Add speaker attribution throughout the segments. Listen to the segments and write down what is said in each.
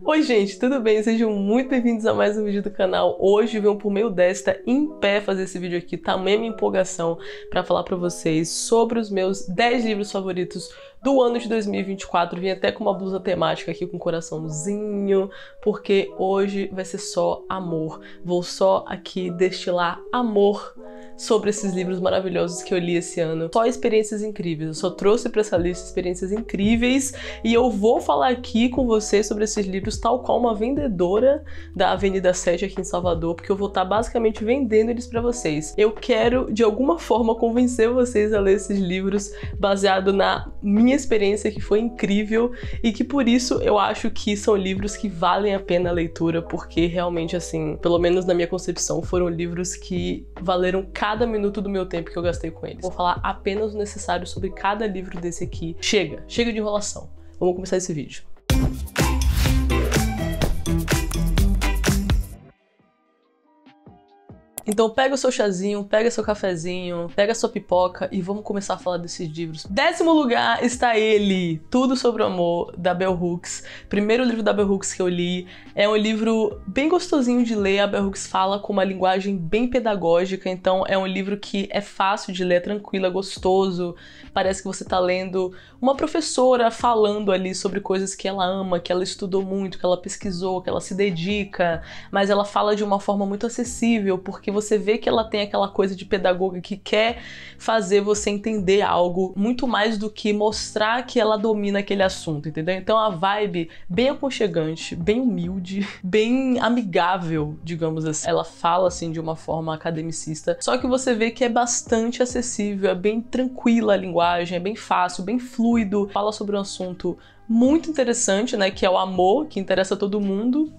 Speaker 1: Oi gente, tudo bem? Sejam muito bem-vindos a mais um vídeo do canal. Hoje venho por meio desta em pé fazer esse vídeo aqui, tamanha minha empolgação para falar para vocês sobre os meus 10 livros favoritos do ano de 2024. Vim até com uma blusa temática aqui com um coraçãozinho, porque hoje vai ser só amor. Vou só aqui destilar amor sobre esses livros maravilhosos que eu li esse ano. Só experiências incríveis. Eu só trouxe para essa lista experiências incríveis e eu vou falar aqui com vocês sobre esses livros tal qual uma vendedora da Avenida 7 aqui em Salvador, porque eu vou estar basicamente vendendo eles para vocês. Eu quero, de alguma forma, convencer vocês a ler esses livros baseado na minha experiência, que foi incrível e que por isso eu acho que são livros que valem a pena a leitura, porque realmente, assim, pelo menos na minha concepção, foram livros que valeram cada minuto do meu tempo que eu gastei com eles. Vou falar apenas o necessário sobre cada livro desse aqui. Chega de enrolação. Vamos começar esse vídeo. Então pega o seu chazinho, pega seu cafezinho, pega sua pipoca e vamos começar a falar desses livros. 10º lugar está ele, Tudo Sobre o Amor, da Bell Hooks. Primeiro livro da Bell Hooks que eu li. É um livro bem gostosinho de ler, a Bell Hooks fala com uma linguagem bem pedagógica, então é um livro que é fácil de ler, é tranquilo, é gostoso. Parece que você está lendo uma professora falando ali sobre coisas que ela ama, que ela estudou muito, que ela pesquisou, que ela se dedica, mas ela fala de uma forma muito acessível, porque você vê que ela tem aquela coisa de pedagoga que quer fazer você entender algo muito mais do que mostrar que ela domina aquele assunto, entendeu? Então a vibe bem aconchegante, bem humilde, bem amigável, digamos assim. Ela fala assim de uma forma academicista, só que você vê que é bastante acessível, é bem tranquila a linguagem, é bem fácil, bem fluido, fala sobre um assunto muito interessante, né, que é o amor, que interessa a todo mundo.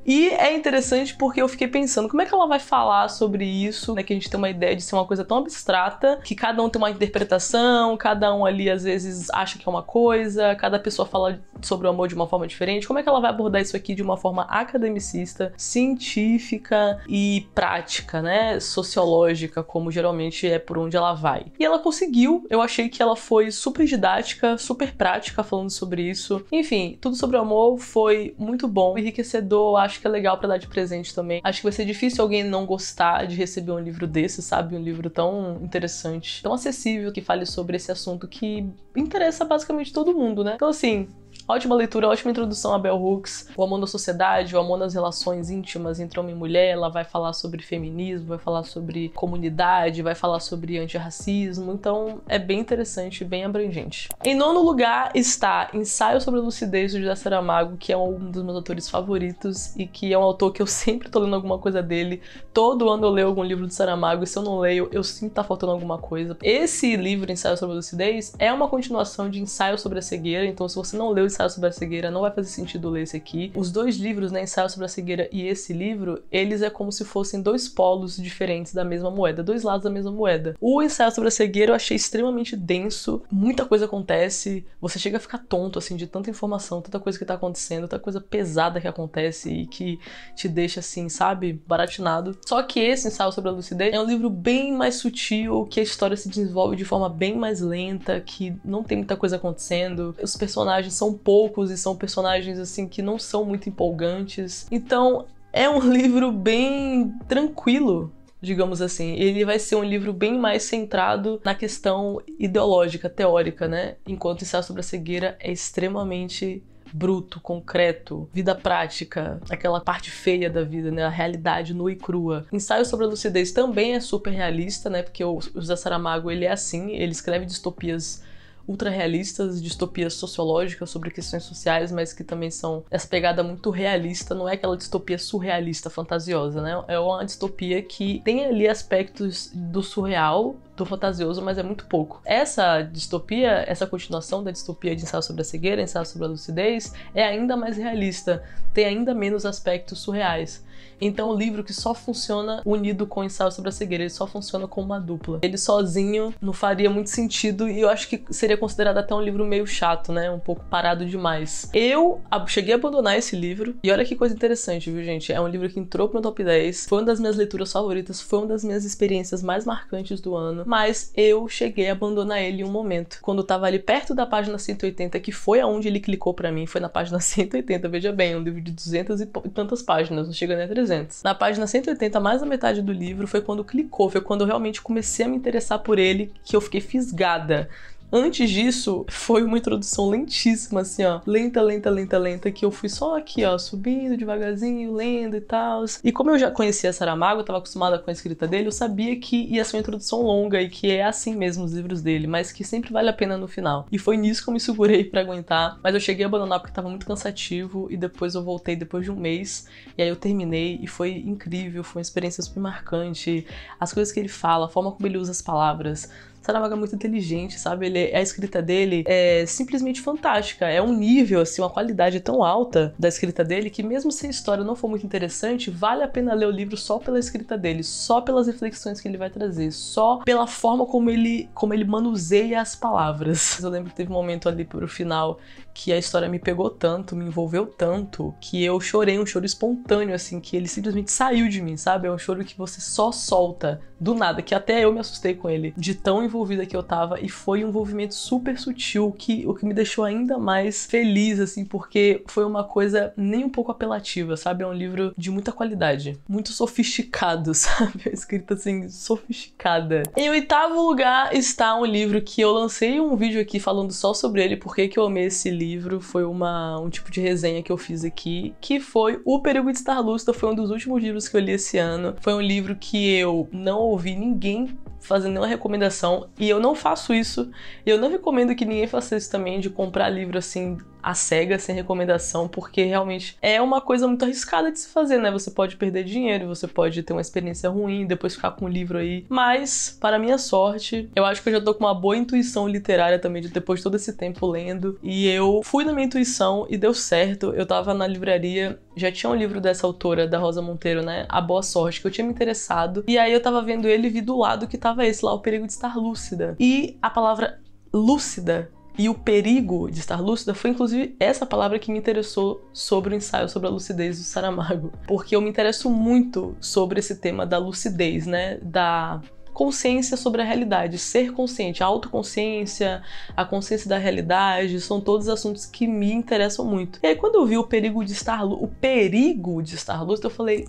Speaker 1: E é interessante porque eu fiquei pensando, como é que ela vai falar sobre isso, né, que a gente tem uma ideia de ser uma coisa tão abstrata, que cada um tem uma interpretação, cada um ali às vezes acha que é uma coisa, cada pessoa fala sobre o amor de uma forma diferente. Como é que ela vai abordar isso aqui de uma forma academicista, científica e prática, né, sociológica, como geralmente é por onde ela vai. E ela conseguiu, eu achei que ela foi super didática, super prática falando sobre isso. Enfim, Tudo Sobre o Amor foi muito bom, enriquecedor, acho que é legal pra dar de presente também. Acho que vai ser difícil alguém não gostar de receber um livro desse, sabe? Um livro tão interessante, tão acessível, que fale sobre esse assunto que interessa basicamente todo mundo, né? Então assim, ótima leitura, ótima introdução a Bell Hooks. O amor na sociedade, o amor nas relações íntimas entre homem e mulher. Ela vai falar sobre feminismo, vai falar sobre comunidade, vai falar sobre antirracismo. Então é bem interessante, bem abrangente. Em 9º lugar está Ensaio sobre a Lucidez, do José Saramago, que é um dos meus autores favoritos e que é um autor que eu sempre tô lendo alguma coisa dele. Todo ano eu leio algum livro de Saramago e se eu não leio, eu sinto que tá faltando alguma coisa. Esse livro, Ensaio sobre a Lucidez, é uma continuação de Ensaio sobre a Cegueira, então se você não leu Ensaio sobre a Cegueira, não vai fazer sentido ler esse aqui. Os dois livros, né, Ensaio sobre a Cegueira e esse livro, eles é como se fossem dois polos diferentes da mesma moeda, dois lados da mesma moeda. O Ensaio sobre a Cegueira eu achei extremamente denso, muita coisa acontece, você chega a ficar tonto, assim, de tanta informação, tanta coisa que tá acontecendo, tanta coisa pesada que acontece e que te deixa, assim, sabe, baratinado. Só que esse Ensaio sobre a Lucidez é um livro bem mais sutil, que a história se desenvolve de forma bem mais lenta, que não tem muita coisa acontecendo, os personagens são poucos e são personagens assim que não são muito empolgantes. Então é um livro bem tranquilo, digamos assim. Ele vai ser um livro bem mais centrado na questão ideológica, teórica, né? Enquanto Ensaio sobre a Cegueira é extremamente bruto, concreto, vida prática, aquela parte feia da vida, né? A realidade nua e crua. Ensaio sobre a Lucidez também é super realista, né? Porque o José Saramago, ele é assim, ele escreve distopias ultra-realistas, distopias sociológicas sobre questões sociais, mas que também são essa pegada muito realista, não é aquela distopia surrealista, fantasiosa, né? É uma distopia que tem ali aspectos do surreal, do fantasioso, mas é muito pouco. Essa distopia, essa continuação da distopia de Ensaio sobre a Cegueira, Ensaio sobre a Lucidez, é ainda mais realista, tem ainda menos aspectos surreais. Então o livro que só funciona unido com Ensaio sobre a Cegueira, ele só funciona como uma dupla. Ele sozinho não faria muito sentido e eu acho que seria considerado até um livro meio chato, né? Um pouco parado demais. Eu cheguei a abandonar esse livro e olha que coisa interessante, viu, gente? É um livro que entrou pro meu top 10, foi uma das minhas leituras favoritas, foi uma das minhas experiências mais marcantes do ano. mas eu cheguei a abandonar ele em um momento. Quando eu tava ali perto da página 180, que foi aonde ele clicou pra mim, foi na página 180, veja bem, um livro de 200 e tantas páginas, não chega nem a 300. Na página 180, mais da metade do livro, foi quando clicou, foi quando eu realmente comecei a me interessar por ele, que eu fiquei fisgada. Antes disso, foi uma introdução lentíssima, assim, ó. Lenta, lenta, lenta, lenta, que eu fui só aqui, ó, subindo devagarzinho, lendo e tal. E como eu já conhecia Saramago, eu tava acostumada com a escrita dele, eu sabia que ia ser uma introdução longa e que é assim mesmo os livros dele, mas que sempre vale a pena no final. E foi nisso que eu me segurei pra aguentar, mas eu cheguei a abandonar porque tava muito cansativo e depois eu voltei depois de um mês e aí eu terminei e foi incrível, foi uma experiência super marcante. As coisas que ele fala, a forma como ele usa as palavras. Saramago é muito inteligente, sabe? A escrita dele é simplesmente fantástica. É um nível, assim, uma qualidade tão alta da escrita dele que mesmo se a história não for muito interessante, vale a pena ler o livro só pela escrita dele, só pelas reflexões que ele vai trazer, só pela forma como ele manuseia as palavras. Eu lembro que teve um momento ali pro final que a história me pegou tanto, me envolveu tanto, que eu chorei, um choro espontâneo, assim, que ele simplesmente saiu de mim, sabe? É um choro que você só solta do nada, que até eu me assustei com ele, de tão envolvida que eu tava, e foi um envolvimento super sutil, o que me deixou ainda mais feliz, assim, porque foi uma coisa nem um pouco apelativa, sabe? É um livro de muita qualidade, muito sofisticado, sabe? A escrita, assim, sofisticada. Em oitavo lugar está um livro que eu lancei um vídeo aqui falando só sobre ele, porque que eu amei esse livro, foi um tipo de resenha que eu fiz aqui, que foi O Perigo de Estar Lúcida, foi um dos últimos livros que eu li esse ano, foi um livro que eu não ouvi ninguém fazendo nenhuma recomendação, e eu não faço isso, e eu não recomendo que ninguém faça isso também, de comprar livro assim à cega, sem recomendação, porque realmente é uma coisa muito arriscada de se fazer, né? Você pode perder dinheiro, você pode ter uma experiência ruim, depois ficar com o livro aí, mas, para minha sorte, eu acho que eu já tô com uma boa intuição literária também, depois de todo esse tempo lendo, e eu fui na minha intuição e deu certo. Eu tava na livraria, já tinha um livro dessa autora, da Rosa Monteiro, né? A Boa Sorte, que eu tinha me interessado, e aí eu tava vendo ele e vi do lado que tava esse lá, O Perigo de Estar Lúcida. E a palavra lúcida e o perigo de estar lúcida foi inclusive essa palavra que me interessou sobre o ensaio sobre a lucidez do Saramago. Porque eu me interesso muito sobre esse tema da lucidez, né? Da consciência sobre a realidade, ser consciente, a autoconsciência, a consciência da realidade, são todos assuntos que me interessam muito. E aí quando eu vi o perigo de estar lúcida, eu falei,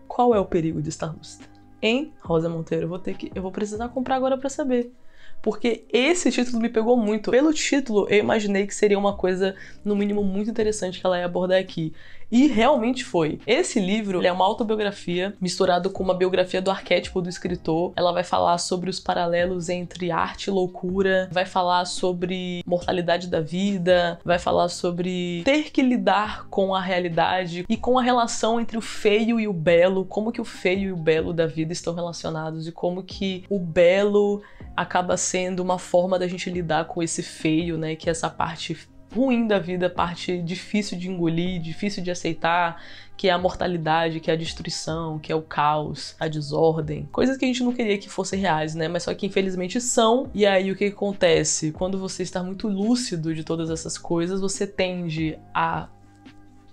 Speaker 1: qual é o perigo de estar lúcida? Hein, Rosa Monteiro, eu vou precisar comprar agora pra saber. Porque esse título me pegou muito. Pelo título, eu imaginei que seria uma coisa, no mínimo, muito interessante que ela ia abordar aqui. E realmente foi. Esse livro é uma autobiografia misturado com uma biografia do arquétipo do escritor. Ela vai falar sobre os paralelos entre arte e loucura, vai falar sobre mortalidade da vida, vai falar sobre ter que lidar com a realidade e com a relação entre o feio e o belo, como que o feio e o belo da vida estão relacionados e como que o belo acaba sendo uma forma da gente lidar com esse feio, né? Que é essa parte ruim da vida, parte difícil de engolir, difícil de aceitar, que é a mortalidade, que é a destruição, que é o caos, a desordem. Coisas que a gente não queria que fossem reais, né? Mas só que infelizmente são. E aí o que acontece? Quando você está muito lúcido de todas essas coisas, você tende a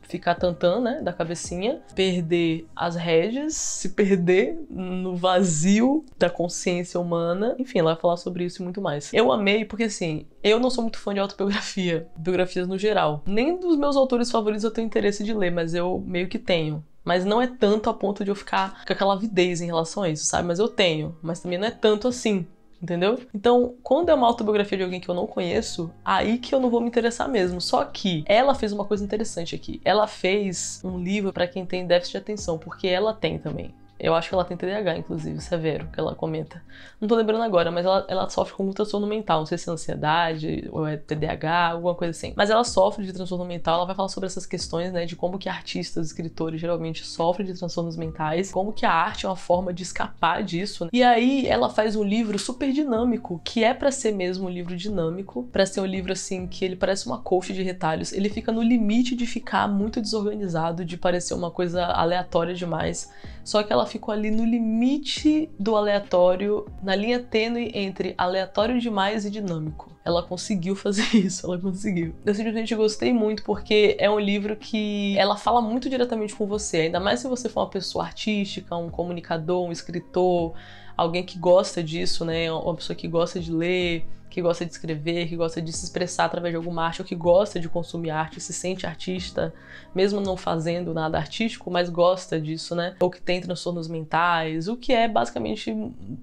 Speaker 1: ficar tantã, né, da cabecinha, perder as rédeas, se perder no vazio da consciência humana. Enfim, ela vai falar sobre isso e muito mais. Eu amei porque, assim, eu não sou muito fã de autobiografia, biografias no geral. Nem dos meus autores favoritos eu tenho interesse de ler, mas eu meio que tenho. Mas não é tanto a ponto de eu ficar com aquela avidez em relação a isso, sabe? Mas eu tenho, mas também não é tanto assim. Entendeu? Então, quando é uma autobiografia de alguém que eu não conheço, aí que eu não vou me interessar mesmo. Só que ela fez uma coisa interessante aqui. Ela fez um livro pra quem tem déficit de atenção, porque ela tem também. Eu acho que ela tem TDAH, inclusive, severo, que ela comenta. Não tô lembrando agora, mas ela sofre com um transtorno mental. Não sei se é ansiedade ou é TDAH, alguma coisa assim. Mas ela sofre de transtorno mental, ela vai falar sobre essas questões, né, de como que artistas, escritores, geralmente sofrem de transtornos mentais, como que a arte é uma forma de escapar disso, né? E aí ela faz um livro super dinâmico, que é pra ser mesmo um livro dinâmico, pra ser um livro, assim, que ele parece uma coxa de retalhos. Ele fica no limite de ficar muito desorganizado, de parecer uma coisa aleatória demais. Só que ela ficou ali no limite do aleatório, na linha tênue entre aleatório demais e dinâmico. Ela conseguiu fazer isso, ela conseguiu. Eu simplesmente gostei muito porque é um livro que ela fala muito diretamente com você, ainda mais se você for uma pessoa artística, um comunicador, um escritor, alguém que gosta disso, né? Uma pessoa que gosta de ler, que gosta de escrever, que gosta de se expressar através de alguma arte, ou que gosta de consumir arte, se sente artista, mesmo não fazendo nada artístico, mas gosta disso, né? Ou que tem transtornos mentais, o que é basicamente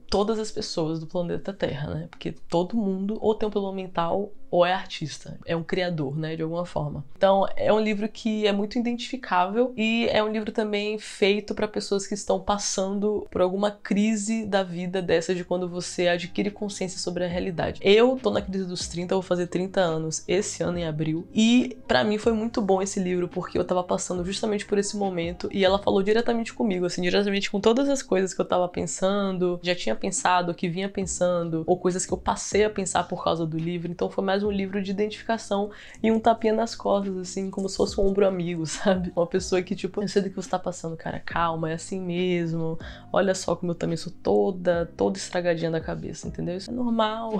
Speaker 1: todas as pessoas do planeta Terra, né? Porque todo mundo ou tem um problema mental ou é artista, é um criador, né, de alguma forma. Então, é um livro que é muito identificável e é um livro também feito para pessoas que estão passando por alguma crise da vida dessa, de quando você adquire consciência sobre a realidade. Eu tô na crise dos 30, vou fazer 30 anos esse ano em abril, e para mim foi muito bom esse livro, porque eu tava passando justamente por esse momento e ela falou diretamente comigo, assim, diretamente com todas as coisas que eu tava pensando, já tinha pensado, que vinha pensando, ou coisas que eu passei a pensar por causa do livro. Então foi mais um livro de identificação e um tapinha nas costas, assim, como se fosse um ombro amigo, sabe? Uma pessoa que, tipo, eu sei do que você tá passando, cara, calma, é assim mesmo, olha só como eu também sou toda estragadinha da cabeça, entendeu? Isso é normal,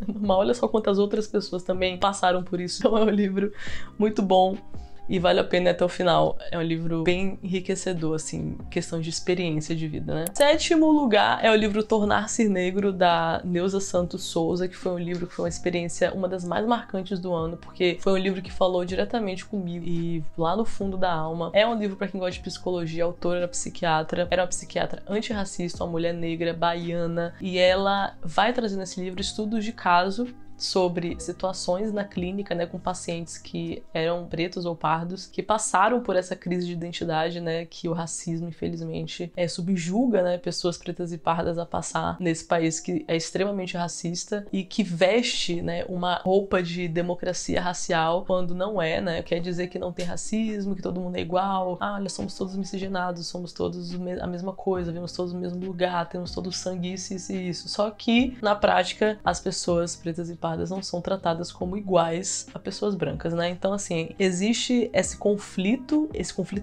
Speaker 1: é normal, olha só quantas outras pessoas também passaram por isso. Então é um livro muito bom e vale a pena ir até o final. É um livro bem enriquecedor, assim, questão de experiência de vida, né? 7º lugar é o livro Tornar-se Negro, da Neuza Santos Souza, que foi um livro que foi uma experiência, uma das mais marcantes do ano, porque foi um livro que falou diretamente comigo e lá no fundo da alma. É um livro para quem gosta de psicologia. A autora era psiquiatra, era uma psiquiatra antirracista, uma mulher negra, baiana, e ela vai trazer nesse livro estudos de caso sobre situações na clínica, né, com pacientes que eram pretos ou pardos, que passaram por essa crise de identidade, né, que o racismo, infelizmente, subjuga, né, pessoas pretas e pardas a passar nesse país que é extremamente racista e que veste, né, uma roupa de democracia racial quando não é, né, quer dizer que não tem racismo, que todo mundo é igual, olha, somos todos miscigenados, somos todos a mesma coisa, vemos todos no mesmo lugar, temos todos sangue, isso e isso. Só que, na prática, as pessoas pretas e pardas não são tratadas como iguais a pessoas brancas, né? Então, assim, existe esse conflito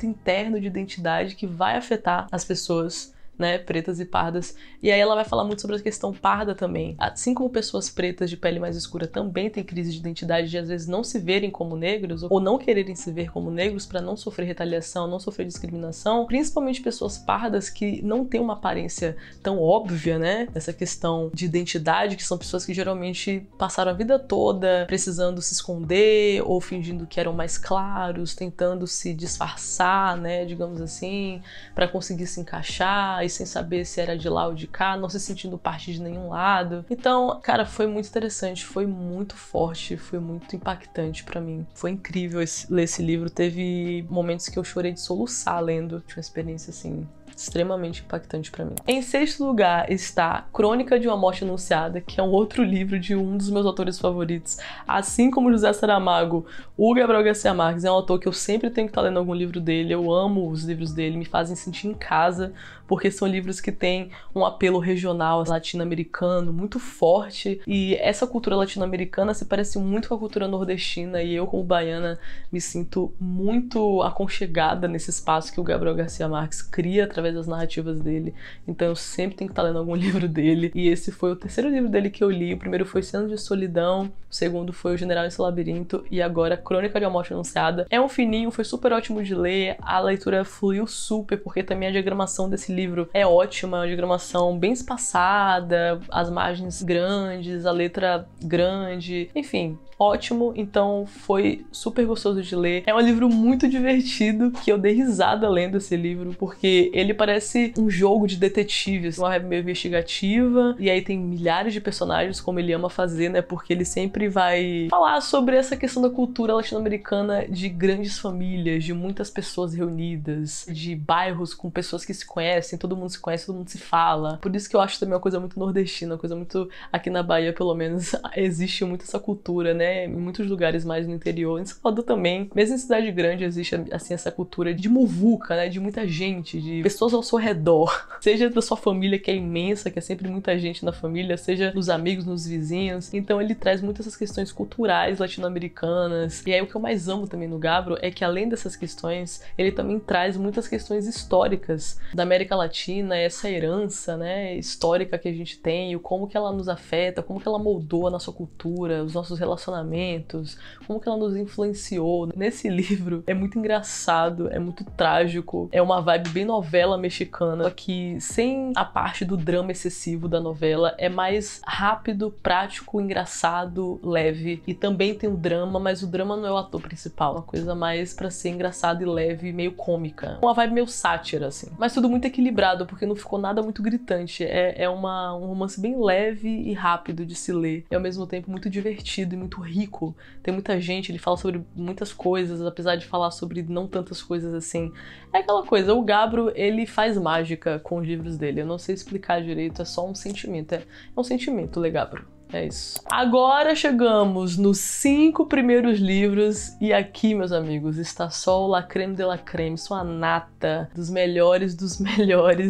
Speaker 1: interno de identidade que vai afetar as pessoas, né, pretas e pardas. E aí ela vai falar muito sobre a questão parda também. Assim como pessoas pretas de pele mais escura também têm crise de identidade de às vezes não se verem como negros ou não quererem se ver como negros para não sofrer retaliação, não sofrer discriminação, principalmente pessoas pardas que não têm uma aparência tão óbvia, né, essa questão de identidade, que são pessoas que geralmente passaram a vida toda precisando se esconder ou fingindo que eram mais claros, tentando se disfarçar, né, digamos assim, para conseguir se encaixar, sem saber se era de lá ou de cá, não se sentindo parte de nenhum lado. Então, cara, foi muito interessante, foi muito forte, foi muito impactante pra mim. Foi incrível ler esse livro, teve momentos que eu chorei de soluçar lendo, tinha uma experiência assim extremamente impactante pra mim. Em 6º lugar está Crônica de uma Morte Anunciada, que é um outro livro de um dos meus autores favoritos. Assim como José Saramago, o Gabriel Garcia Marques é um autor que eu sempre tenho que estar lendo algum livro dele. Eu amo os livros dele, me fazem sentir em casa, porque são livros que têm um apelo regional latino-americano muito forte, e essa cultura latino-americana se parece muito com a cultura nordestina, e eu, como baiana, me sinto muito aconchegada nesse espaço que o Gabriel Garcia Marques cria através das narrativas dele. Então eu sempre tenho que estar lendo algum livro dele, e esse foi o 3º livro dele que eu li. O primeiro foi 100 Anos de Solidão, o segundo foi O General em Seu Labirinto, e agora Crônica de uma Morte Anunciada. É um fininho, foi super ótimo de ler, a leitura fluiu super, porque também a diagramação desse livro é ótima, é uma diagramação bem espaçada, as margens grandes, a letra grande, enfim, ótimo. Então foi super gostoso de ler. É um livro muito divertido, que eu dei risada lendo esse livro, porque ele parece um jogo de detetives, uma vibe meio investigativa, e aí tem milhares de personagens, como ele ama fazer, né, porque ele sempre vai falar sobre essa questão da cultura latino-americana, de grandes famílias, de muitas pessoas reunidas, de bairros com pessoas que se conhecem, todo mundo se conhece, todo mundo se fala. Por isso que eu acho também uma coisa muito nordestina, uma coisa muito, aqui na Bahia pelo menos, existe muito essa cultura, né, em muitos lugares mais no interior, em Salvador também, mesmo em cidade grande existe assim essa cultura de muvuca, né, de muita gente, de pessoas ao seu redor, seja da sua família, que é imensa, que é sempre muita gente na família, seja nos amigos, nos vizinhos. Então ele traz muitas essas questões culturais latino-americanas. E aí o que eu mais amo também no Gabro é que, além dessas questões, ele também traz muitas questões históricas da América Latina, essa herança, né, histórica que a gente tem, e como que ela nos afeta, como que ela moldou a nossa cultura, os nossos relacionamentos, relacionamentos, como que ela nos influenciou. Nesse livro é muito engraçado, é muito trágico, é uma vibe bem novela mexicana, só que sem a parte do drama excessivo da novela, é mais rápido, prático, engraçado, leve, e também tem um drama, mas o drama não é o ator principal, uma coisa mais pra ser engraçada e leve, meio cômica, uma vibe meio sátira, assim, mas tudo muito equilibrado, porque não ficou nada muito gritante, um romance bem leve e rápido de se ler, e ao mesmo tempo muito divertido e muito rico. Tem muita gente, ele fala sobre muitas coisas, apesar de falar sobre não tantas coisas assim. É aquela coisa, o Gabro, ele faz mágica com os livros dele, eu não sei explicar direito, é só um sentimento, é um sentimento, Lê Gabro. É isso. Agora chegamos nos 5 primeiros livros e aqui, meus amigos, está só o la creme de la creme, sua nata dos melhores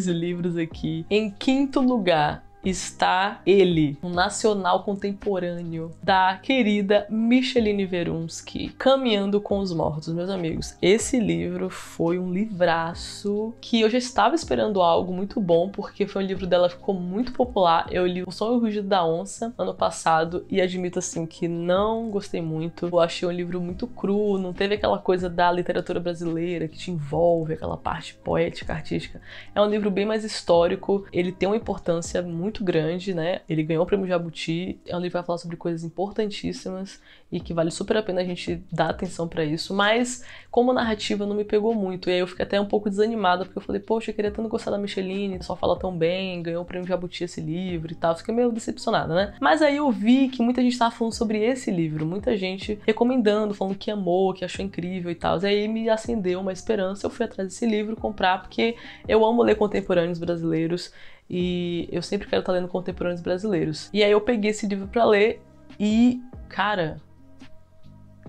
Speaker 1: livros aqui. Em quinto lugar está ele, um nacional contemporâneo da querida Micheline Verunsky, Caminhando com os Mortos. Meus amigos, esse livro foi um livraço que eu já estava esperando algo muito bom, porque foi um livro dela que ficou muito popular. Eu li O Som e o Rugido da Onça ano passado e admito assim que não gostei muito. Eu achei um livro muito cru, não teve aquela coisa da literatura brasileira que te envolve, aquela parte poética, artística. É um livro bem mais histórico, ele tem uma importância muito grande, né? Ele ganhou o Prêmio Jabuti, é um livro que vai falar sobre coisas importantíssimas e que vale super a pena a gente dar atenção pra isso, mas como narrativa não me pegou muito, e aí eu fiquei até um pouco desanimada, porque eu falei, poxa, eu queria tanto gostar da Micheline, só fala tão bem, ganhou o Prêmio Jabuti esse livro e tal, fiquei meio decepcionada, né? Mas aí eu vi que muita gente tava falando sobre esse livro, muita gente recomendando, falando que amou, que achou incrível e tal, e aí me acendeu uma esperança, eu fui atrás desse livro comprar, porque eu amo ler contemporâneos brasileiros, e eu sempre quero estar lendo contemporâneos brasileiros. E aí eu peguei esse livro pra ler e, cara,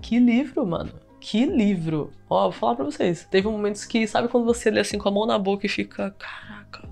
Speaker 1: que livro, mano. Que livro. Ó, vou falar pra vocês. Teve momentos que, sabe quando você lê assim com a mão na boca e fica, caraca.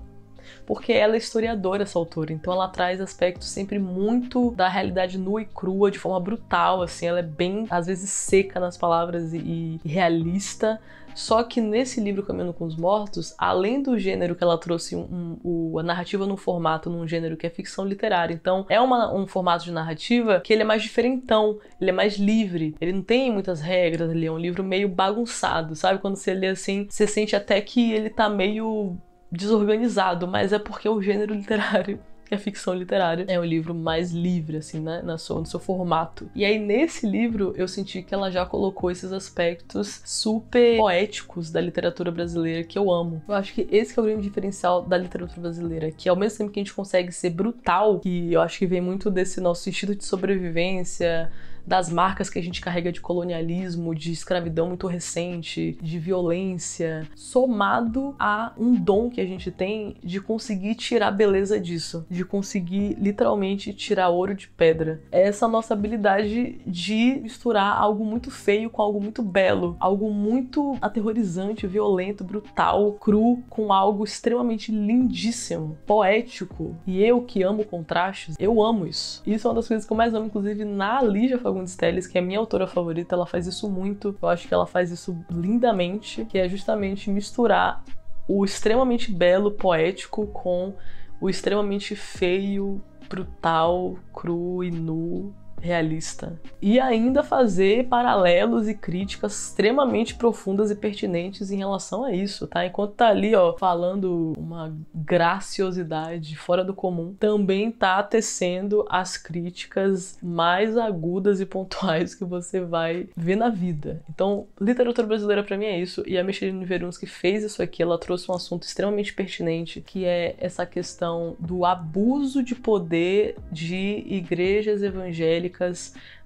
Speaker 1: Porque ela é historiadora, essa autora, então ela traz aspectos sempre muito da realidade nua e crua, de forma brutal, assim, ela é bem, às vezes, seca nas palavras e realista. Só que nesse livro Caminhando com os Mortos, além do gênero que ela trouxe a narrativa num formato, num gênero que é ficção literária, então é um formato de narrativa que ele é mais diferentão, ele é mais livre, ele não tem muitas regras, ele é um livro meio bagunçado, sabe? Quando você lê assim, você sente até que ele tá meio desorganizado, mas é porque é o gênero literário, que é ficção literária, é um livro mais livre, assim, né, no seu formato. E aí, nesse livro, eu senti que ela já colocou esses aspectos super poéticos da literatura brasileira, que eu amo. Eu acho que esse que é o grande diferencial da literatura brasileira, que ao mesmo tempo que a gente consegue ser brutal, que eu acho que vem muito desse nosso instinto de sobrevivência, das marcas que a gente carrega de colonialismo, de escravidão muito recente, de violência, somado a um dom que a gente tem de conseguir tirar beleza disso, de conseguir literalmente tirar ouro de pedra. É essa nossa habilidade de misturar algo muito feio com algo muito belo, algo muito aterrorizante, violento, brutal, cru, com algo extremamente lindíssimo, poético. E eu que amo contrastes, eu amo isso. Isso é uma das coisas que eu mais amo, inclusive na Lígia Fagundes Telles, que é a minha autora favorita, ela faz isso muito. Eu acho que ela faz isso lindamente, que é justamente misturar o extremamente belo, poético com o extremamente feio, brutal, cru e nu, realista. E ainda fazer paralelos e críticas extremamente profundas e pertinentes em relação a isso, tá? Enquanto tá ali, ó, falando uma graciosidade fora do comum, também tá tecendo as críticas mais agudas e pontuais que você vai ver na vida. Então, literatura brasileira pra mim é isso, e a Micheline Verunsky fez isso aqui, ela trouxe um assunto extremamente pertinente, que é essa questão do abuso de poder de igrejas evangélicas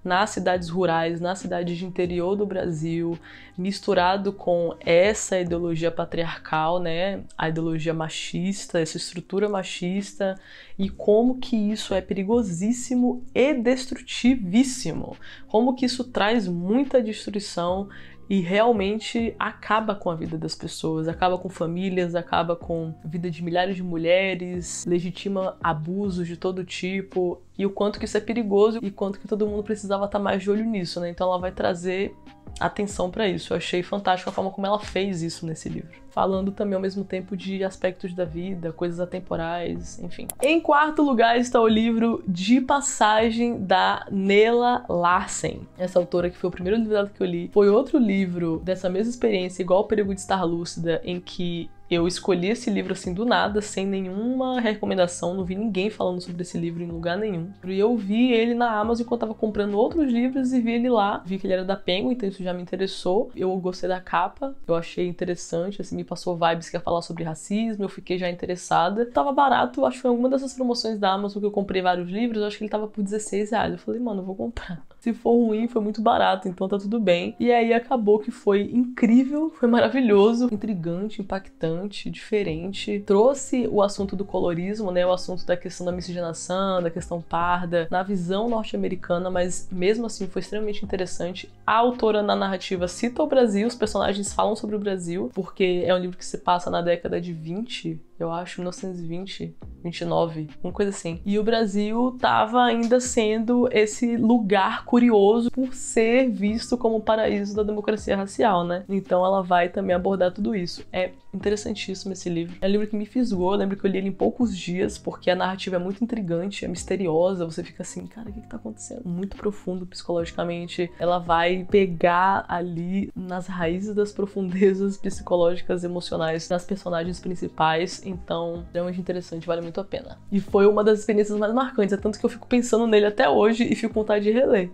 Speaker 1: nas cidades rurais, nas cidades de interior do Brasil, misturado com essa ideologia patriarcal, né? A ideologia machista, essa estrutura machista, e como que isso é perigosíssimo e destrutivíssimo. Como que isso traz muita destruição e realmente acaba com a vida das pessoas, acaba com famílias, acaba com a vida de milhares de mulheres, legitima abusos de todo tipo, e o quanto que isso é perigoso e quanto que todo mundo precisava estar mais de olho nisso, né? Então ela vai trazer atenção pra isso. Eu achei fantástico a forma como ela fez isso nesse livro. Falando também ao mesmo tempo de aspectos da vida, coisas atemporais, enfim. Em quarto lugar está o livro De Passagem, da Nella Larsen. Essa autora, que foi o primeiro livro dela que eu li, foi outro livro dessa mesma experiência, igual O Perigo de Estar Lúcida, em que eu escolhi esse livro assim do nada, sem nenhuma recomendação, não vi ninguém falando sobre esse livro em lugar nenhum. E eu vi ele na Amazon enquanto eu tava comprando outros livros e vi ele lá. Vi que ele era da Penguin, então isso já me interessou. Eu gostei da capa, eu achei interessante, assim, me passou vibes que ia falar sobre racismo, eu fiquei já interessada. Tava barato, acho que foi alguma dessas promoções da Amazon que eu comprei vários livros, eu acho que ele tava por R$16. Eu falei, mano, eu vou comprar. Se for ruim, foi muito barato, então tá tudo bem. E aí acabou que foi incrível, foi maravilhoso, intrigante, impactante, diferente. Trouxe o assunto do colorismo, né? O assunto da questão da miscigenação, da questão parda, na visão norte-americana, mas mesmo assim foi extremamente interessante. A autora na narrativa cita o Brasil, os personagens falam sobre o Brasil, porque é um livro que se passa na década de 20, eu acho, 1920, 29, uma coisa assim. E o Brasil tava ainda sendo esse lugar curioso por ser visto como o paraíso da democracia racial, né? Então ela vai também abordar tudo isso. É interessantíssimo esse livro. É um livro que me fisgou, eu lembro que eu li ele em poucos dias, porque a narrativa é muito intrigante, é misteriosa, você fica assim, cara, o que tá acontecendo? Muito profundo psicologicamente. Ela vai pegar ali nas raízes das profundezas psicológicas, emocionais das personagens principais, então é extremamente interessante, vale muito a pena. E foi uma das experiências mais marcantes, é tanto que eu fico pensando nele até hoje e fico com vontade de reler.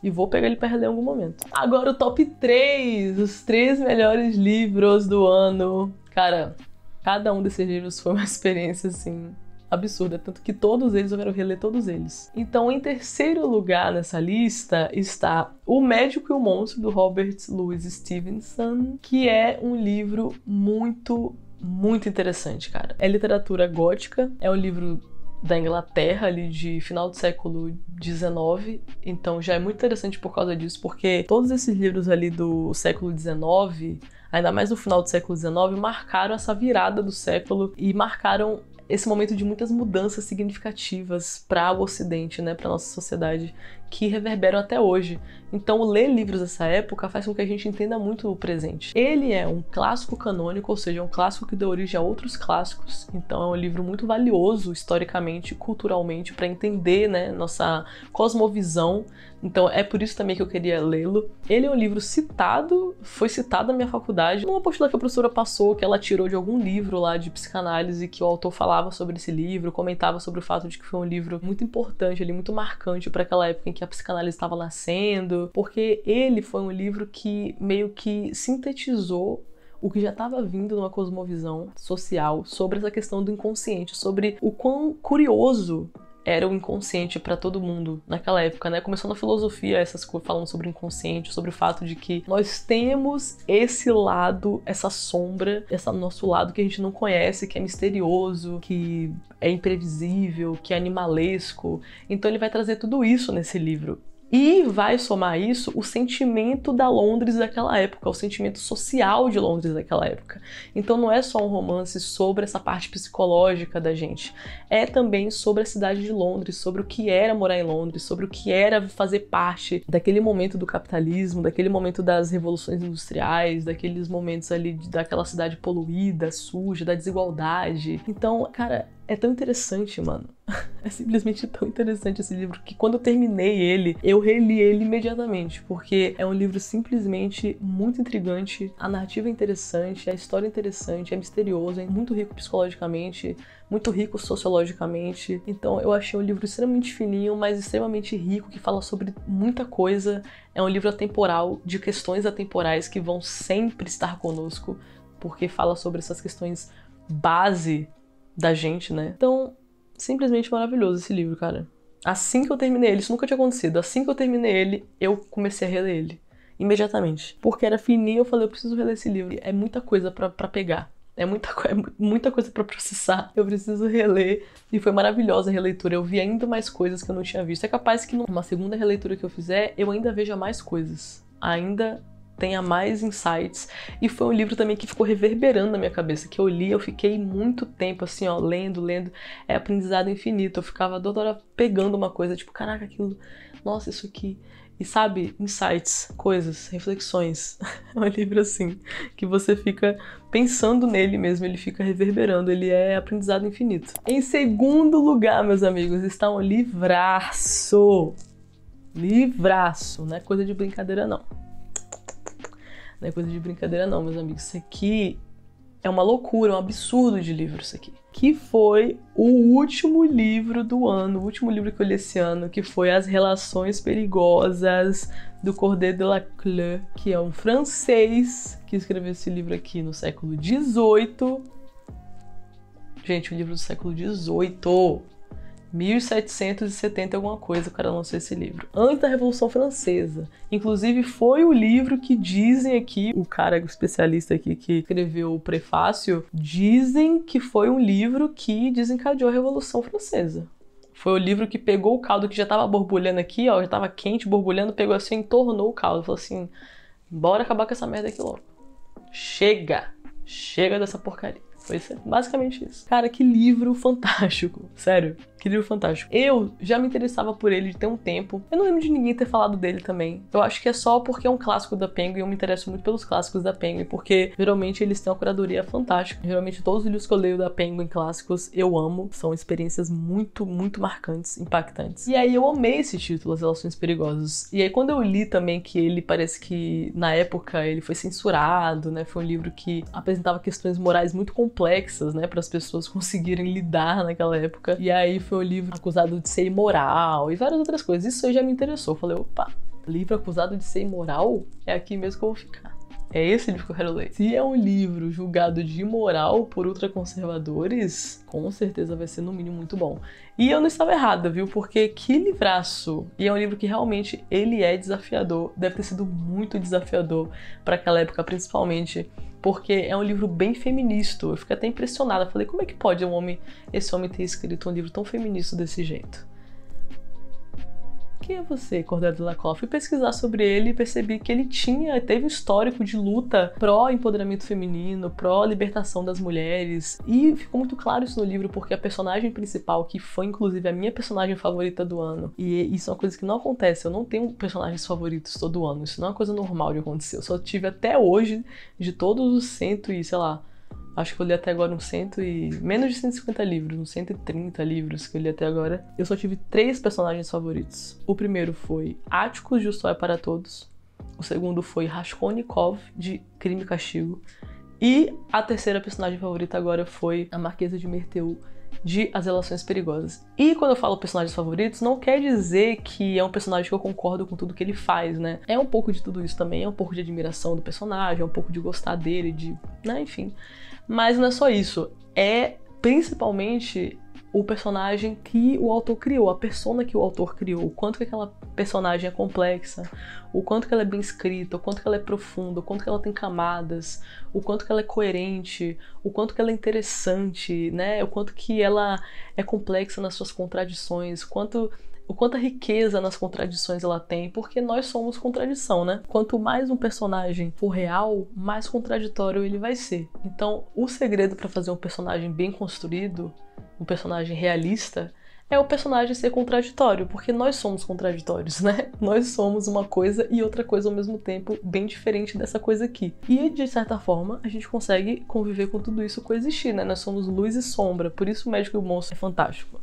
Speaker 1: E vou pegar ele pra reler em algum momento. Agora o top 3, os 3 melhores livros do ano. Cara, cada um desses livros foi uma experiência, assim, absurda. Tanto que todos eles eu quero reler todos eles. Então, em terceiro lugar nessa lista está O Médico e o Monstro, do Robert Louis Stevenson, que é um livro muito interessante, cara. É literatura gótica, é um livro da Inglaterra, ali de final do século XIX, então já é muito interessante por causa disso, porque todos esses livros ali do século XIX, ainda mais no final do século XIX, marcaram essa virada do século e marcaram esse momento de muitas mudanças significativas para o Ocidente, né, para nossa sociedade, que reverberam até hoje. Então, ler livros dessa época faz com que a gente entenda muito o presente. Ele é um clássico canônico, ou seja, um clássico que deu origem a outros clássicos. Então, é um livro muito valioso historicamente, culturalmente, para entender, né, nossa cosmovisão. Então, é por isso também que eu queria lê-lo. Ele é um livro citado, foi citado na minha faculdade, numa apostila que a professora passou, que ela tirou de algum livro lá de psicanálise, que o autor falava sobre esse livro, comentava sobre o fato de que foi um livro muito importante, ali, muito marcante para aquela época em que a psicanálise estava nascendo, porque ele foi um livro que meio que sintetizou o que já estava vindo numa cosmovisão social sobre essa questão do inconsciente, sobre o quão curioso era o inconsciente para todo mundo naquela época, né? Começou na filosofia essas coisas falando sobre o inconsciente, sobre o fato de que nós temos esse lado, essa sombra, esse nosso lado que a gente não conhece, que é misterioso, que é imprevisível, que é animalesco. Então ele vai trazer tudo isso nesse livro. E vai somar isso o sentimento da Londres daquela época, o sentimento social de Londres daquela época. Então não é só um romance sobre essa parte psicológica da gente, é também sobre a cidade de Londres, sobre o que era morar em Londres, sobre o que era fazer parte daquele momento do capitalismo, daquele momento das revoluções industriais, daqueles momentos ali daquela cidade poluída, suja, da desigualdade. Então, cara, é tão interessante, mano. É simplesmente tão interessante esse livro que quando eu terminei ele, eu reli ele imediatamente, porque é um livro simplesmente muito intrigante, a narrativa é interessante, a história é interessante, é misterioso, é muito rico psicologicamente, muito rico sociologicamente. Então eu achei um livro extremamente fininho, mas extremamente rico, que fala sobre muita coisa. É um livro atemporal, de questões atemporais que vão sempre estar conosco, porque fala sobre essas questões base da gente, né? Então, simplesmente maravilhoso esse livro, cara. Assim que eu terminei ele, isso nunca tinha acontecido, assim que eu terminei ele, eu comecei a reler ele. Imediatamente. Porque era fininho, eu falei, eu preciso reler esse livro. É muita coisa pra pegar. É muita coisa pra processar. Eu preciso reler. E foi maravilhosa a releitura. Eu vi ainda mais coisas que eu não tinha visto. É capaz que numa segunda releitura que eu fizer, eu ainda veja mais coisas. Ainda tenha mais insights. E foi um livro também que ficou reverberando na minha cabeça, que eu li, eu fiquei muito tempo assim, ó, lendo, é aprendizado infinito. Eu ficava toda hora pegando uma coisa, tipo, caraca, aquilo, nossa, isso aqui. e sabe, insights, coisas, reflexões. É um livro assim, que você fica pensando nele mesmo, ele fica reverberando, ele é aprendizado infinito. Em segundo lugar, meus amigos, está um livraço. Livraço, não é coisa de brincadeira não. Não é coisa de brincadeira não, meus amigos. Isso aqui é uma loucura, um absurdo de livro isso aqui. Que foi o último livro do ano, o último livro que eu li esse ano, que foi As Relações Perigosas, do Cordé de Laclau, que é um francês que escreveu esse livro aqui no século XVIII. Gente, um livro do século XVIII. 1770 alguma coisa, o cara lançou esse livro. Antes da Revolução Francesa. Inclusive, foi o livro que dizem aqui, o cara especialista aqui que escreveu o prefácio, dizem que foi um livro que desencadeou a Revolução Francesa. Foi o livro que pegou o caldo que já tava borbulhando aqui, ó, já tava quente, borbulhando, pegou assim, entornou o caldo. Falou assim, bora acabar com essa merda aqui logo. Chega! Chega dessa porcaria. Foi basicamente isso. Cara, que livro fantástico. Sério, que livro fantástico. Eu já me interessava por ele de ter um tempo. Eu não lembro de ninguém ter falado dele também. Eu acho que é só porque é um clássico da Penguin. Eu me interesso muito pelos clássicos da Penguin, porque geralmente eles têm uma curadoria fantástica. Geralmente todos os livros que eu leio da Penguin clássicos eu amo. São experiências muito, muito marcantes, impactantes. E aí eu amei esse título, As Relações Perigosas. E aí quando eu li também que ele parece que na época ele foi censurado, né? Foi um livro que apresentava questões morais muito complexas, né? Para as pessoas conseguirem lidar naquela época. E aí foi um livro acusado de ser imoral e várias outras coisas. Isso aí já me interessou. Falei, opa, livro acusado de ser imoral? É aqui mesmo que eu vou ficar. É esse livro que eu quero ler. Se é um livro julgado de imoral por ultraconservadores, com certeza vai ser no mínimo muito bom. E eu não estava errada, viu? Porque que livraço! E é um livro que realmente ele é desafiador. Deve ter sido muito desafiador para aquela época, principalmente porque é um livro bem feminista. Eu fico até impressionada. Falei, como é que pode esse homem ter escrito um livro tão feminista desse jeito? Quem é você, Cordé de Laclau? Fui pesquisar sobre ele e percebi que ele teve um histórico de luta pró-empoderamento feminino, pró-libertação das mulheres. E ficou muito claro isso no livro, porque a personagem principal, que foi inclusive a minha personagem favorita do ano, e isso é uma coisa que não acontece, eu não tenho personagens favoritos todo ano, isso não é uma coisa normal de acontecer. Eu só tive até hoje, de todos os 100 e, sei lá, acho que eu li até agora menos de 150 livros, uns 130 livros que eu li até agora. Eu só tive 3 personagens favoritos. O primeiro foi Atticus, de O Sol é para Todos. O segundo foi Raskolnikov, de Crime e Castigo. E a terceira personagem favorita agora foi a Marquesa de Merteuil, de As Relações Perigosas. E quando eu falo personagens favoritos, não quer dizer que é um personagem que eu concordo com tudo que ele faz, né? É um pouco de tudo isso também, é um pouco de admiração do personagem, é um pouco de gostar dele, né, enfim. Mas não é só isso, é principalmente o personagem que o autor criou, a persona que o autor criou, o quanto que aquela personagem é complexa, o quanto que ela é bem escrita, o quanto que ela é profunda, o quanto que ela tem camadas, o quanto que ela é coerente, o quanto que ela é interessante, né? O quanto que ela é complexa nas suas contradições, o quanto a riqueza nas contradições ela tem, porque nós somos contradição, né? Quanto mais um personagem for real, mais contraditório ele vai ser. Então, o segredo para fazer um personagem bem construído, um personagem realista, é o personagem ser contraditório, porque nós somos contraditórios, né? Nós somos uma coisa e outra coisa ao mesmo tempo, bem diferente dessa coisa aqui. E, de certa forma, a gente consegue conviver com tudo isso, coexistir, né? Nós somos luz e sombra, por isso o Médico e o Monstro é fantástico.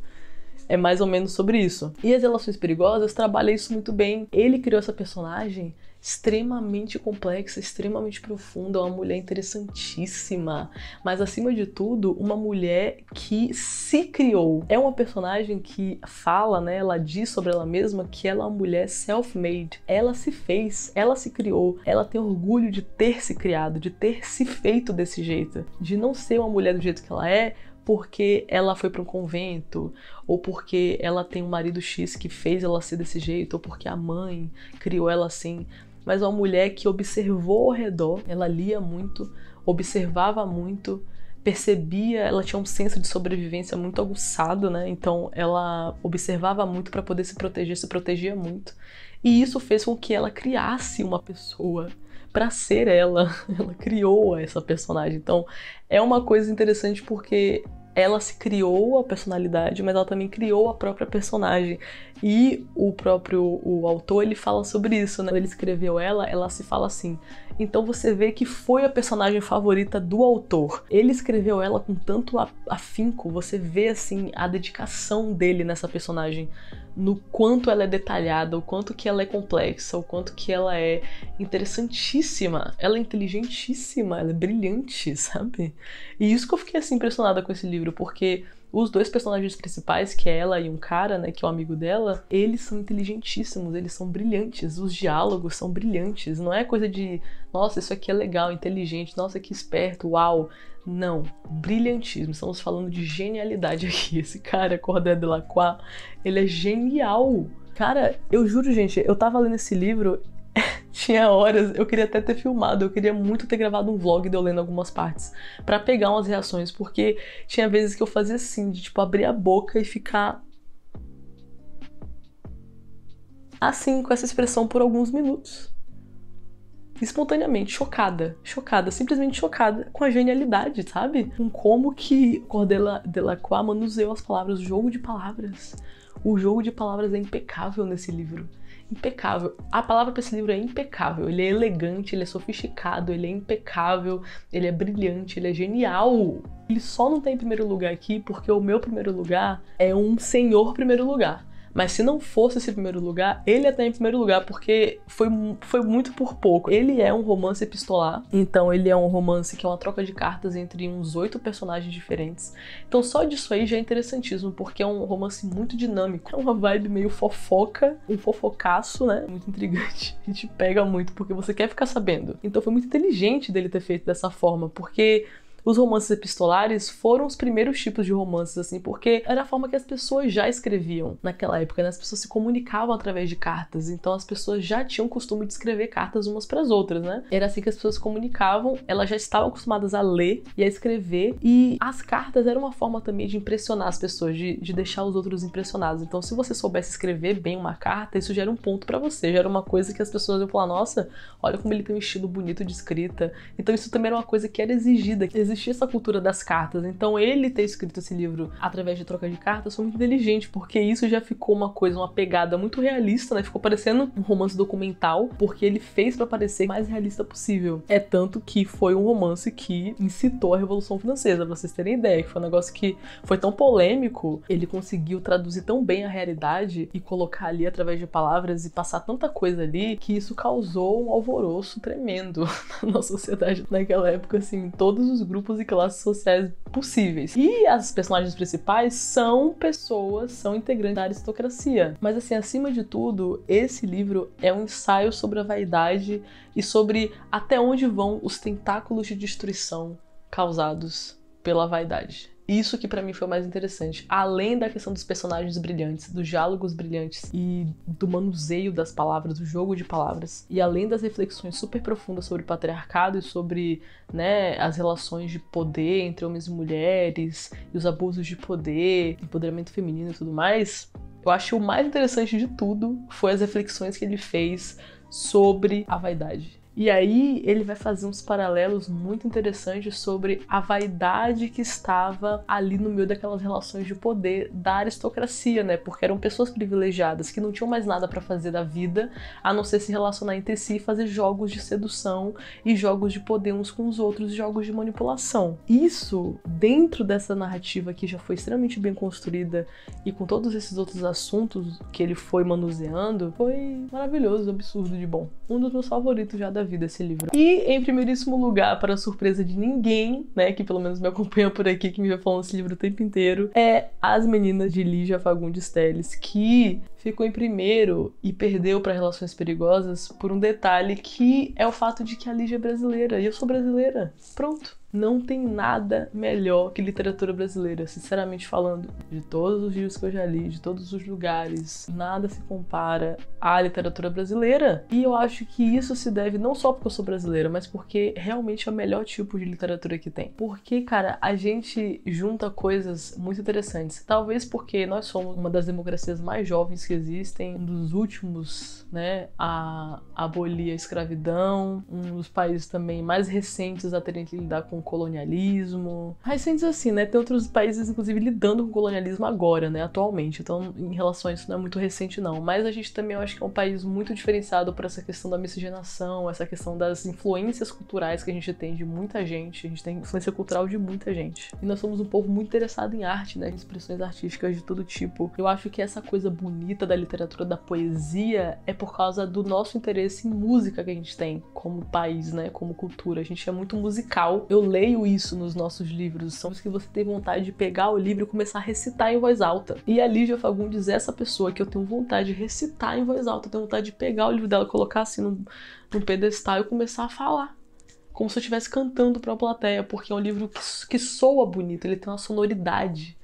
Speaker 1: É mais ou menos sobre isso. E As Relações Perigosas trabalha isso muito bem. Ele criou essa personagem extremamente complexa, extremamente profunda, uma mulher interessantíssima, mas acima de tudo, uma mulher que se criou. É uma personagem que fala, né, ela diz sobre ela mesma que ela é uma mulher self-made. Ela se fez, ela se criou, ela tem orgulho de ter se criado, de ter se feito desse jeito, de não ser uma mulher do jeito que ela é, porque ela foi para um convento, ou porque ela tem um marido X que fez ela ser desse jeito, ou porque a mãe criou ela assim. Mas uma mulher que observou ao redor, ela lia muito, observava muito, percebia, ela tinha um senso de sobrevivência muito aguçado, né? Então ela observava muito para poder se proteger, se protegia muito. E isso fez com que ela criasse uma pessoa para ser ela. Ela criou essa personagem. Então é uma coisa interessante porque ela se criou a personalidade, mas ela também criou a própria personagem. E o autor, ele fala sobre isso, né? Ele escreveu ela se fala assim. Então você vê que foi a personagem favorita do autor. Ele escreveu ela com tanto afinco, você vê, assim, a dedicação dele nessa personagem, no quanto ela é detalhada, o quanto que ela é complexa, o quanto que ela é interessantíssima, ela é inteligentíssima, ela é brilhante, sabe? E isso que eu fiquei, assim, impressionada com esse livro, porque os dois personagens principais, que é ela e um cara, né, que é o amigo dela, eles são inteligentíssimos, eles são brilhantes, os diálogos são brilhantes, não é coisa de, nossa, isso aqui é legal, inteligente, nossa, que esperto, uau. Não, brilhantismo, estamos falando de genialidade aqui. Esse cara, Cordel Delacroix, ele é genial. Cara, eu juro, gente, eu tava lendo esse livro, tinha horas, eu queria até ter filmado, eu queria muito ter gravado um vlog de eu lendo algumas partes, pra pegar umas reações, porque tinha vezes que eu fazia assim, de tipo, abrir a boca e ficar assim, com essa expressão por alguns minutos. Espontaneamente, chocada, simplesmente chocada com a genialidade, sabe? Com como que Cordel Delacroix manuseou as palavras, o jogo de palavras. O jogo de palavras é impecável nesse livro. Impecável. A palavra para esse livro é impecável. Ele é elegante, ele é sofisticado, ele é impecável, ele é brilhante, ele é genial. Ele só não tá em primeiro lugar aqui porque o meu primeiro lugar é um senhor primeiro lugar. Mas se não fosse esse primeiro lugar, ele ia estar em primeiro lugar, porque foi muito por pouco. Ele é um romance epistolar, então ele é um romance que é uma troca de cartas entre uns 8 personagens diferentes. Então só disso aí já é interessantíssimo, porque é um romance muito dinâmico. É uma vibe meio fofoca, um fofocaço, né? Muito intrigante. A gente pega muito, porque você quer ficar sabendo. Então foi muito inteligente dele ter feito dessa forma, porque os romances epistolares foram os primeiros tipos de romances, assim, porque era a forma que as pessoas já escreviam naquela época, né? As pessoas se comunicavam através de cartas, então as pessoas já tinham o costume de escrever cartas umas para as outras, né? Era assim que as pessoas se comunicavam, elas já estavam acostumadas a ler e a escrever, e as cartas eram uma forma também de impressionar as pessoas, de deixar os outros impressionados. Então, se você soubesse escrever bem uma carta, isso já era um ponto para você, já era uma coisa que as pessoas iam falar, nossa, olha como ele tem um estilo bonito de escrita. Então isso também era uma coisa que era exigida, que existia essa cultura das cartas. Então ele ter escrito esse livro através de troca de cartas foi muito inteligente, porque isso já ficou uma coisa, uma pegada muito realista, né? Ficou parecendo um romance documental, porque ele fez pra parecer o mais realista possível. É tanto que foi um romance que incitou a Revolução Francesa, pra vocês terem ideia, que foi um negócio que foi tão polêmico, ele conseguiu traduzir tão bem a realidade e colocar ali através de palavras e passar tanta coisa ali, que isso causou um alvoroço tremendo na sociedade naquela época, assim, todos os grupos e classes sociais possíveis. E as personagens principais são pessoas, são integrantes da aristocracia. Mas assim, acima de tudo, esse livro é um ensaio sobre a vaidade e sobre até onde vão os tentáculos de destruição causados pela vaidade. Isso que pra mim foi o mais interessante. Além da questão dos personagens brilhantes, dos diálogos brilhantes e do manuseio das palavras, do jogo de palavras, e além das reflexões super profundas sobre o patriarcado e sobre, né, as relações de poder entre homens e mulheres, e os abusos de poder, empoderamento feminino e tudo mais, eu acho que o mais interessante de tudo foi as reflexões que ele fez sobre a vaidade. E aí ele vai fazer uns paralelos muito interessantes sobre a vaidade que estava ali no meio daquelas relações de poder da aristocracia, né? Porque eram pessoas privilegiadas que não tinham mais nada pra fazer da vida, a não ser se relacionar entre si e fazer jogos de sedução e jogos de poder uns com os outros, jogos de manipulação. Isso, dentro dessa narrativa que já foi extremamente bem construída e com todos esses outros assuntos que ele foi manuseando, foi maravilhoso, absurdo de bom. Um dos meus favoritos já da vida, esse livro. E em primeiríssimo lugar, para a surpresa de ninguém, né, que pelo menos me acompanha por aqui, que me vai falando esse livro o tempo inteiro, é As Meninas de Lígia Fagundes Telles, que ficou em primeiro e perdeu para Relações Perigosas por um detalhe, que é o fato de que a Lígia é brasileira e eu sou brasileira. Pronto. Não tem nada melhor que literatura brasileira, sinceramente falando. De todos os livros que eu já li, de todos os lugares, nada se compara à literatura brasileira. E eu acho que isso se deve não só porque eu sou brasileira, mas porque realmente é o melhor tipo de literatura que tem. Porque, cara, a gente junta coisas muito interessantes. Talvez porque nós somos uma das democracias mais jovens que existem, um dos últimos, né, a abolir a escravidão, um dos países também mais recentes a terem que lidar com colonialismo. Recentes assim, né? Tem outros países, inclusive, lidando com o colonialismo agora, né? Atualmente. Então, em relação a isso, não é muito recente, não. Mas a gente também, eu acho que é um país muito diferenciado por essa questão da miscigenação, essa questão das influências culturais que a gente tem de muita gente. A gente tem influência cultural de muita gente. E nós somos um povo muito interessado em arte, né? Em expressões artísticas de todo tipo. Eu acho que essa coisa bonita da literatura, da poesia, é por causa do nosso interesse em música que a gente tem como país, né? Como cultura. A gente é muito musical. Eu leio isso nos nossos livros. São os que você tem vontade de pegar o livro e começar a recitar em voz alta. E a Lígia Fagundes é essa pessoa que eu tenho vontade de recitar em voz alta. Eu tenho vontade de pegar o livro dela, colocar assim num pedestal e começar a falar. Como se eu estivesse cantando para uma plateia, porque é um livro que soa bonito, ele tem uma sonoridade.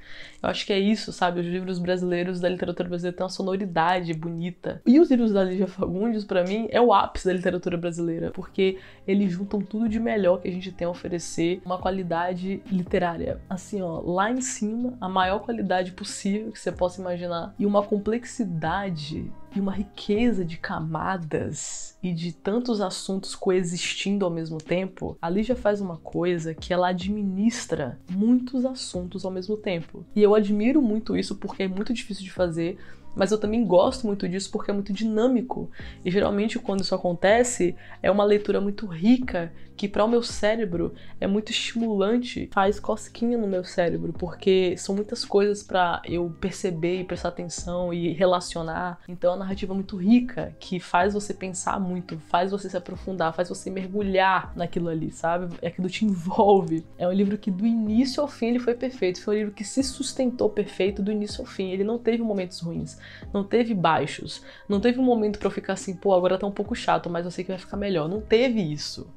Speaker 1: Eu acho que é isso, sabe? Os livros brasileiros da literatura brasileira têm uma sonoridade bonita. E os livros da Lígia Fagundes, pra mim, é o ápice da literatura brasileira, porque eles juntam tudo de melhor que a gente tem a oferecer, uma qualidade literária, assim, ó, lá em cima, a maior qualidade possível que você possa imaginar, e uma complexidade e uma riqueza de camadas e de tantos assuntos coexistindo ao mesmo tempo. A Lígia faz uma coisa que ela administra muitos assuntos ao mesmo tempo. E eu admiro muito isso porque é muito difícil de fazer, mas eu também gosto muito disso porque é muito dinâmico. E geralmente quando isso acontece, é uma leitura muito rica, que para o meu cérebro é muito estimulante, faz cosquinha no meu cérebro, porque são muitas coisas para eu perceber e prestar atenção e relacionar. Então é uma narrativa muito rica, que faz você pensar muito, faz você se aprofundar, faz você mergulhar naquilo ali, sabe? Aquilo te envolve. É um livro que do início ao fim ele foi perfeito, foi um livro que se sustentou perfeito do início ao fim. Ele não teve momentos ruins, não teve baixos, não teve um momento pra eu ficar assim, pô, agora tá um pouco chato, mas eu sei que vai ficar melhor. Não teve isso.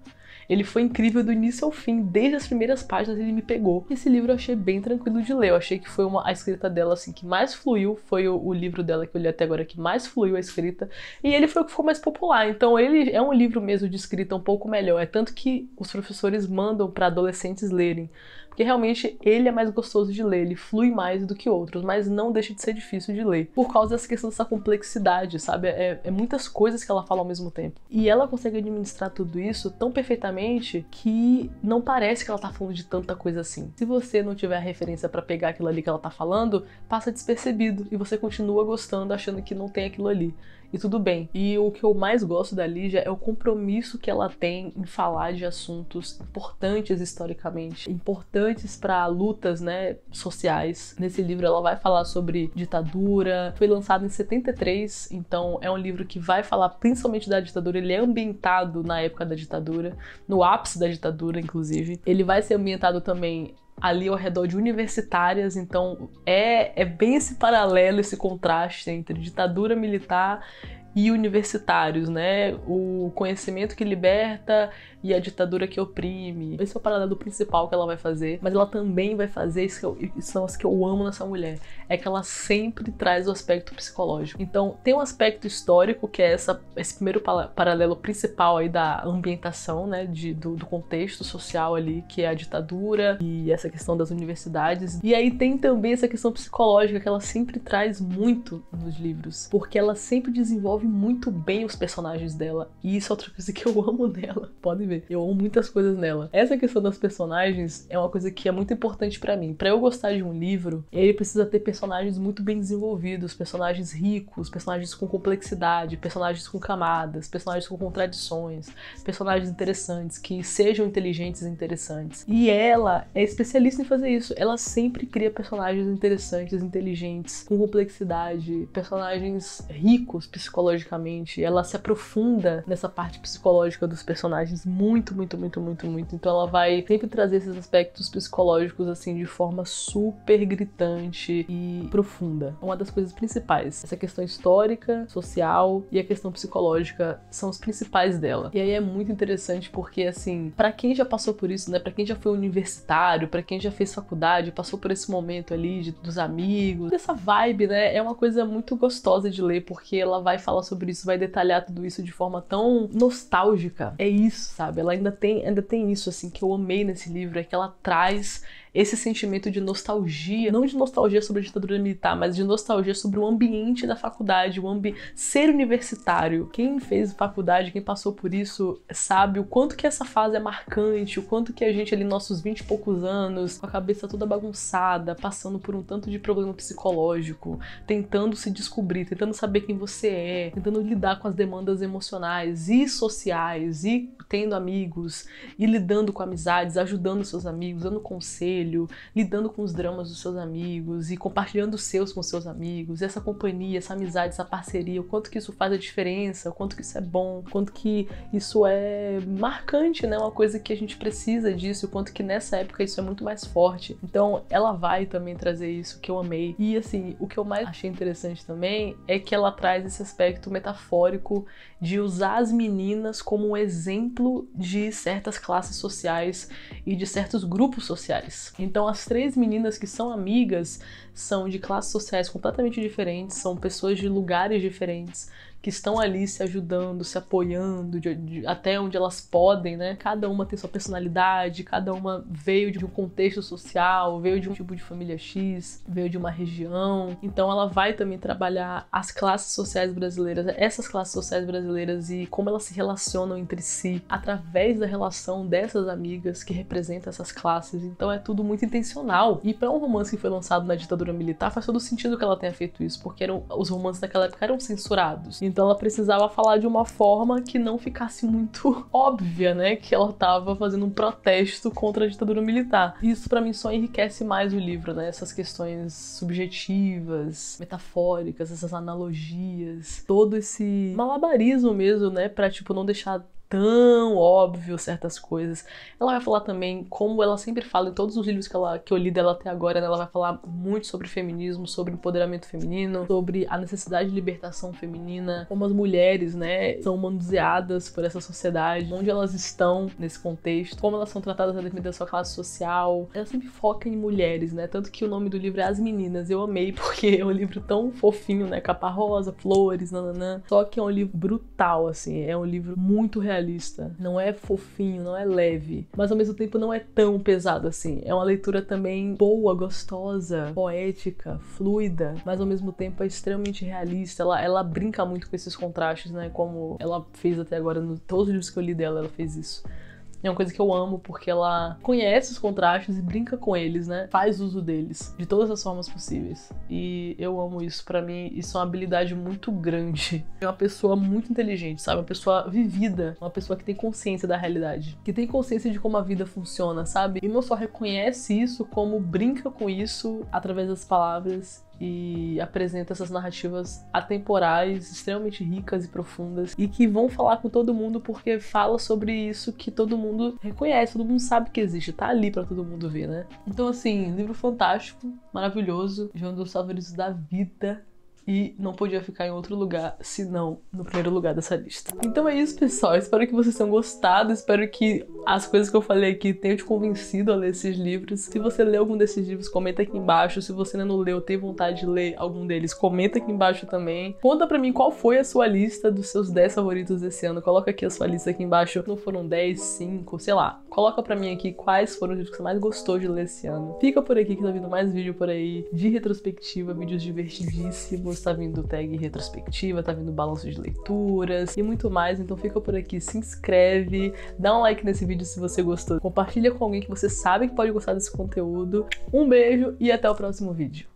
Speaker 1: Ele foi incrível do início ao fim, desde as primeiras páginas ele me pegou. Esse livro eu achei bem tranquilo de ler, eu achei que foi a escrita dela assim que mais fluiu, foi o livro dela que eu li até agora que mais fluiu a escrita, e ele foi o que ficou mais popular, então ele é um livro mesmo de escrita um pouco melhor, é tanto que os professores mandam para adolescentes lerem, porque realmente ele é mais gostoso de ler, ele flui mais do que outros, mas não deixa de ser difícil de ler, por causa dessa questão dessa complexidade, sabe? É muitas coisas que ela fala ao mesmo tempo. E ela consegue administrar tudo isso tão perfeitamente que não parece que ela tá falando de tanta coisa assim. Se você não tiver a referência pra pegar aquilo ali que ela tá falando, passa despercebido e você continua gostando, achando que não tem aquilo ali. E tudo bem. E o que eu mais gosto da Lígia é o compromisso que ela tem em falar de assuntos importantes historicamente, importantes para lutas, né, sociais. Nesse livro ela vai falar sobre ditadura. Foi lançado em 73, então é um livro que vai falar principalmente da ditadura. Ele é ambientado na época da ditadura, no ápice da ditadura, inclusive. Ele vai ser ambientado também ali ao redor de universitárias, então é bem esse paralelo, esse contraste entre ditadura militar e universitários, né? O conhecimento que liberta e a ditadura que oprime. Esse é o paralelo principal que ela vai fazer, mas ela também vai fazer isso são as que eu amo nessa mulher, é que ela sempre traz o aspecto psicológico. Então tem um aspecto histórico que é esse primeiro paralelo principal aí da ambientação, né? Do contexto social ali, que é a ditadura e essa questão das universidades. E aí tem também essa questão psicológica que ela sempre traz muito nos livros, porque ela sempre desenvolve muito bem os personagens dela, e isso é outra coisa que eu amo nela. Podem ver, eu amo muitas coisas nela. Essa questão das personagens é uma coisa que é muito importante pra mim. Pra eu gostar de um livro, ele precisa ter personagens muito bem desenvolvidos, personagens ricos, personagens com complexidade, personagens com camadas, personagens com contradições, personagens interessantes, que sejam inteligentes e interessantes. E ela é especialista em fazer isso. Ela sempre cria personagens interessantes, inteligentes, com complexidade, personagens ricos psicologicamente. Ela se aprofunda nessa parte psicológica dos personagens muito. Então ela vai sempre trazer esses aspectos psicológicos assim de forma super gritante e profunda. Uma das coisas principais, essa questão histórica, social e a questão psicológica são os principais dela. E aí é muito interessante porque assim, pra quem já passou por isso, né, pra quem já foi universitário, pra quem já fez faculdade, passou por esse momento ali dos amigos, dessa vibe, né, é uma coisa muito gostosa de ler porque ela vai falar sobre isso, vai detalhar tudo isso de forma tão nostálgica. É isso, sabe? Ela ainda tem isso, assim, que eu amei nesse livro, é que ela traz esse sentimento de nostalgia, não de nostalgia sobre a ditadura militar, mas de nostalgia sobre o ambiente da faculdade, ser universitário. Quem fez faculdade, quem passou por isso, sabe o quanto que essa fase é marcante, o quanto que a gente ali, nossos 20 e poucos anos, com a cabeça toda bagunçada, passando por um tanto de problema psicológico, tentando se descobrir, tentando saber quem você é, tentando lidar com as demandas emocionais e sociais, e tendo amigos, e lidando com amizades, ajudando seus amigos, dando conselho, lidando com os dramas dos seus amigos e compartilhando os seus com seus amigos, essa companhia, essa amizade, essa parceria, o quanto que isso faz a diferença, o quanto que isso é bom, o quanto que isso é marcante, né? Uma coisa que a gente precisa disso, o quanto que nessa época isso é muito mais forte. Então ela vai também trazer isso, que eu amei. E assim, o que eu mais achei interessante também é que ela traz esse aspecto metafórico de usar as meninas como um exemplo de certas classes sociais e de certos grupos sociais. Então as 3 meninas que são amigas são de classes sociais completamente diferentes, são pessoas de lugares diferentes, que estão ali se ajudando, se apoiando, até onde elas podem, né? Cada uma tem sua personalidade, cada uma veio de um contexto social, veio de um tipo de família X, veio de uma região. Então ela vai também trabalhar as classes sociais brasileiras, essas classes sociais brasileiras e como elas se relacionam entre si através da relação dessas amigas que representam essas classes. Então é tudo muito intencional. E para um romance que foi lançado na ditadura militar, faz todo sentido que ela tenha feito isso, porque os romances daquela época eram censurados. Então ela precisava falar de uma forma que não ficasse muito óbvia, né? Que ela estava fazendo um protesto contra a ditadura militar. Isso pra mim só enriquece mais o livro, né? Essas questões subjetivas, metafóricas, essas analogias, todo esse malabarismo mesmo, né? Pra, tipo, não deixar tão óbvio certas coisas. Ela vai falar também, como ela sempre fala em todos os livros que eu li dela até agora, né? Ela vai falar muito sobre feminismo, sobre empoderamento feminino, sobre a necessidade de libertação feminina, como as mulheres, né, são manuseadas por essa sociedade, onde elas estão nesse contexto, como elas são tratadas a depender da sua classe social. Ela sempre foca em mulheres, né? Tanto que o nome do livro é As Meninas. Eu amei, porque é um livro tão fofinho, né? Capa rosa, flores, nananã. Só que é um livro brutal, assim. É um livro muito realista. Não é fofinho, não é leve, mas ao mesmo tempo não é tão pesado assim. É uma leitura também boa, gostosa, poética, fluida, mas ao mesmo tempo é extremamente realista. Ela brinca muito com esses contrastes, né? Como ela fez até agora, todos os livros que eu li dela, ela fez isso. É uma coisa que eu amo, porque ela conhece os contrastes e brinca com eles, né? Faz uso deles, de todas as formas possíveis. E eu amo isso. Pra mim, isso é uma habilidade muito grande. É uma pessoa muito inteligente, sabe? Uma pessoa vivida, uma pessoa que tem consciência da realidade, que tem consciência de como a vida funciona, sabe? E não só reconhece isso, como brinca com isso através das palavras e apresenta essas narrativas atemporais, extremamente ricas e profundas, e que vão falar com todo mundo porque fala sobre isso que todo mundo reconhece, todo mundo sabe que existe, tá ali pra todo mundo ver, né? Então assim, livro fantástico, maravilhoso, de um dos favoritos da vida. E não podia ficar em outro lugar, senão no primeiro lugar dessa lista. Então é isso, pessoal. Espero que vocês tenham gostado. Espero que as coisas que eu falei aqui tenham te convencido a ler esses livros. Se você leu algum desses livros, comenta aqui embaixo. Se você ainda não leu, tem vontade de ler algum deles, comenta aqui embaixo também. Conta pra mim qual foi a sua lista dos seus 10 favoritos desse ano. Coloca aqui a sua lista aqui embaixo. Não foram 10, 5, sei lá. Coloca pra mim aqui quais foram os livros que você mais gostou de ler esse ano. Fica por aqui que tá vindo mais vídeo por aí de retrospectiva, vídeos divertidíssimos. Tá vindo tag retrospectiva, tá vindo balanço de leituras e muito mais. Então fica por aqui, se inscreve, dá um like nesse vídeo se você gostou. Compartilha com alguém que você sabe que pode gostar desse conteúdo. Um beijo e até o próximo vídeo.